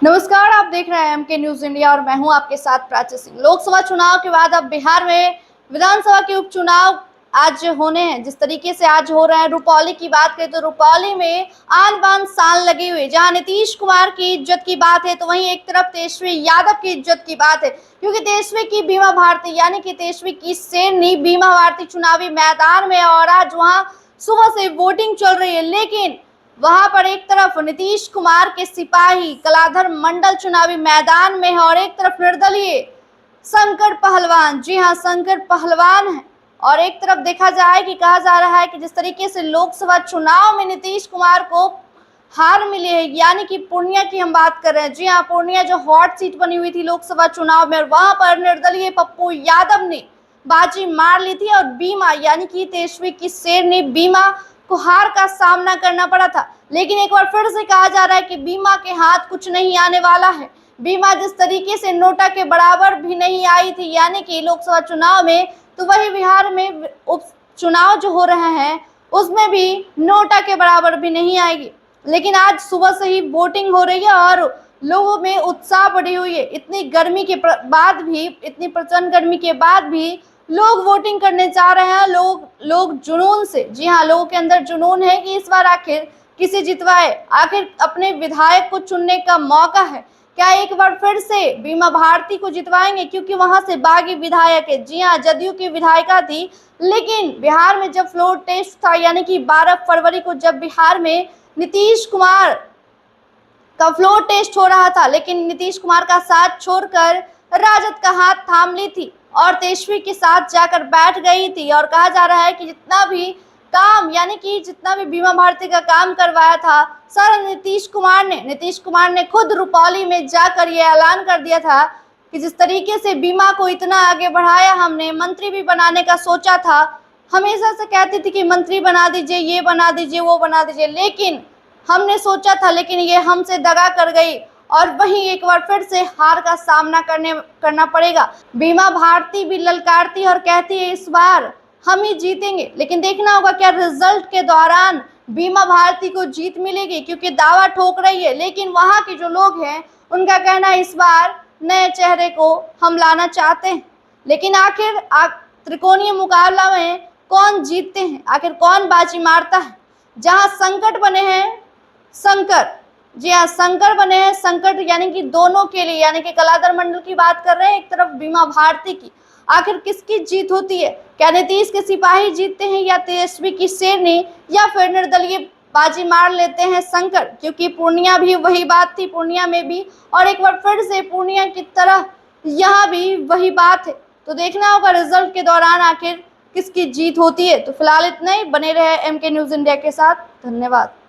नमस्कार, आप देख रहे हैं एमके न्यूज इंडिया और मैं हूं आपके साथ प्राची सिंह। लोकसभा चुनाव के बाद अब बिहार में विधानसभा के उपचुनाव आज होने हैं। जिस तरीके से आज हो रहे हैं, रुपौली की बात करें तो रुपौली में आन बान शान लगी हुई। जहां नीतीश कुमार की इज्जत की बात है तो वहीं एक तरफ तेजस्वी यादव की इज्जत की बात है, क्योंकि तेजस्वी की बीमा भारती यानी कि तेजस्वी की शेरनी बीमा भारती चुनावी मैदान में, और आज वहां सुबह से वोटिंग चल रही है। लेकिन वहां पर एक तरफ नीतीश कुमार के सिपाही कलाधर मंडल चुनावी मैदान में है और एक तरफ निर्दलीय शंकर पहलवान, जी हां शंकर पहलवान है। और एक तरफ देखा जाए कि कहा जा रहा है कि जिस तरीके से लोकसभा चुनाव में नीतीश कुमार को हार मिली है, यानी कि पूर्णिया की हम बात कर रहे हैं। जी हाँ, पूर्णिया जो हॉट सीट बनी हुई थी लोकसभा चुनाव में, वहां पर निर्दलीय पप्पू यादव ने बाजी मार ली थी और बीमा यानी कि तेजस्वी की शेरनी बीमा को हार का सामना करना पड़ा था। लेकिन एक बार फिर से कहा जा रहा है कि बीमा के हाथ कुछ नहीं आने वाला है। बीमा जिस तरीके से नोटा के बराबर भी नहीं आई थी यानी कि लोकसभा चुनाव में, तो वही बिहार में उपचुनाव जो हो रहे हैं उसमें भी नोटा के बराबर भी नहीं आएगी। लेकिन आज सुबह से ही वोटिंग हो रही है और लोगों में उत्साह बढ़ी हुई है। इतनी गर्मी के बाद भी, इतनी प्रचंड गर्मी के बाद भी लोग वोटिंग करने जा रहे हैं। लोग जुनून से, जी हाँ, लोगों के अंदर जुनून है कि इस बार आखिर किसे जितवाए, आखिर अपने विधायक को चुनने का मौका है। क्या एक बार फिर से बीमा भारती को जितवाएंगे, क्योंकि वहां से बागी विधायक है। जी हाँ, जदयू की विधायिका थी, लेकिन बिहार में जब फ्लोर टेस्ट था यानी कि 12 फरवरी को जब बिहार में नीतीश कुमार का फ्लोर टेस्ट हो रहा था, लेकिन नीतीश कुमार का साथ छोड़कर राजद का हाथ थाम ली थी और तेजस्वी के साथ जाकर बैठ गई थी। और कहा जा रहा है कि जितना भी काम यानी कि जितना भी बीमा भारती का काम करवाया था सारा नीतीश कुमार ने खुद रुपौली में जाकर ये ऐलान कर दिया था कि जिस तरीके से बीमा को इतना आगे बढ़ाया, हमने मंत्री भी बनाने का सोचा था। हमेशा से कहती थी कि मंत्री बना दीजिए, ये बना दीजिए, वो बना दीजिए, लेकिन हमने सोचा था, लेकिन ये हमसे दगा कर गई और वहीं एक बार फिर से हार का सामना करना पड़ेगा। बीमा भारती भी ललकारती और कहती है इस बार हम ही जीतेंगे, लेकिन देखना होगा क्या रिजल्ट के दौरान बीमा भारती को जीत मिलेगी, क्योंकि दावा ठोक रही है। लेकिन वहां के जो लोग हैं उनका कहना है इस बार नए चेहरे को हम लाना चाहते हैं। लेकिन आखिर त्रिकोणीय मुकाबला में कौन जीतते हैं, आखिर कौन बाजी मारता है। जहां संकट बने हैं संकट, जी हाँ संकट बने हैं संकट, यानी कि दोनों के लिए, यानी कि कलाधर मंडल की बात कर रहे हैं, एक तरफ बीमा भारती की। आखिर किसकी जीत होती है, क्या नीतीश के सिपाही जीतते हैं या तेजस्वी की शेरनी, या फिर निर्दलीय बाजी मार लेते हैं शंकर, क्योंकि पूर्णिया भी वही बात थी, पूर्णिया में भी, और एक बार फिर से पूर्णिया की तरह यहाँ भी वही बात है। तो देखना होगा रिजल्ट के दौरान आखिर किसकी जीत होती है। तो फिलहाल इतना ही, बने रहे एमके न्यूज इंडिया के साथ। धन्यवाद।